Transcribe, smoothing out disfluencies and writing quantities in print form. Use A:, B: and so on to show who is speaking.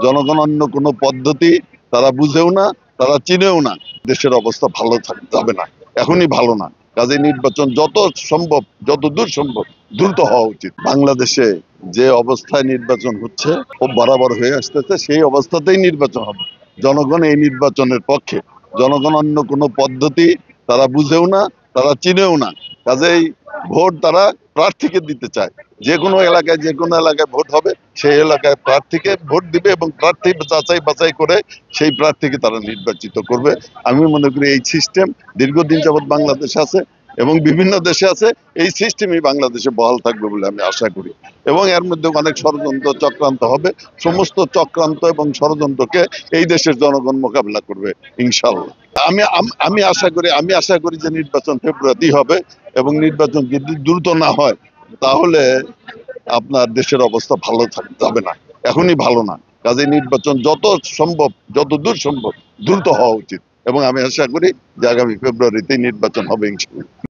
A: জনগণ অন্য কোনো পদ্ধতি তারা বুঝেও না, তারা চিনেও না। দেশের অবস্থা ভালো যাবে না, এখনই ভালো না। কাজে নির্বাচন যত সম্ভব, যত দূর সম্ভব দ্রুত হওয়া উচিত। বাংলাদেশে যে অবস্থায় নির্বাচন হচ্ছে, খুব বরাবর হয়ে আসতেছে, সেই অবস্থাতেই নির্বাচন হবে। জনগণ এই নির্বাচনের পক্ষে। জনগণ অন্য কোনো পদ্ধতি তারা বুঝেও না, তারা চিনেও না। কাজেই ভোট তারা প্রার্থীকে দিতে চায়। যে কোনো এলাকায় ভোট হবে, সেই এলাকায় প্রার্থীকে ভোট দিবে এবং প্রার্থী যাচাই বাছাই করে সেই প্রার্থীকে তারা নির্বাচিত করবে। আমি মনে করি এই সিস্টেম দীর্ঘদিন যাবৎ বাংলাদেশে আছে এবং বিভিন্ন দেশে আছে। এই সিস্টেমই বাংলাদেশে বহাল থাকবে বলে আমি আশা করি। এবং এর মধ্যে অনেক ষড়যন্ত্র চক্রান্ত হবে। সমস্ত চক্রান্ত এবং ষড়যন্ত্রকে এই দেশের জনগণ মোকাবিলা করবে ইনশাল্লাহ। আমি আশা করি যে নির্বাচন ফেব্রুয়ারি হবে এবং নির্বাচন যদি দ্রুত না হয় তাহলে আপনার দেশের অবস্থা ভালো যাবে না, এখনই ভালো না। কাজে নির্বাচন যত সম্ভব, যত দূর সম্ভব দ্রুত হওয়া উচিত এবং আমি আশা করি যে আগামী ফেব্রুয়ারিতে নির্বাচন হবে ইনশাল্লাহ।